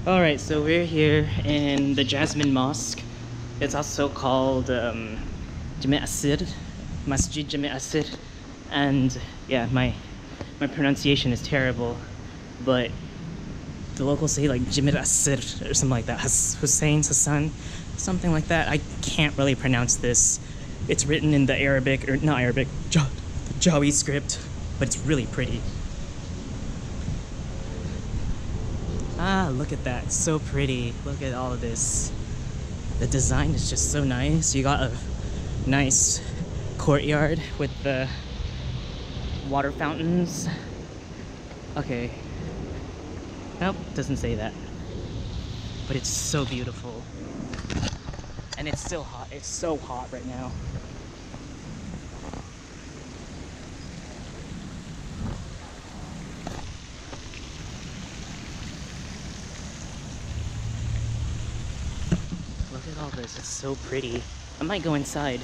Alright, so we're here in the Jasmine Mosque. It's also called Jami' Asir, Masjid Jami' Asir. And yeah, my pronunciation is terrible, but the locals say like Jami' Asir or something like that. Hussein, Hassan, something like that. I can't really pronounce this. It's written in the Arabic, or not Arabic, Jawi script, but it's really pretty. Ah, look at that, so pretty. Look at all of this. The design is just so nice. You got a nice courtyard with the water fountains. Okay. Nope, doesn't say that. But it's so beautiful. And it's still hot. It's so hot right now. Look at all this, it's so pretty. I might go inside.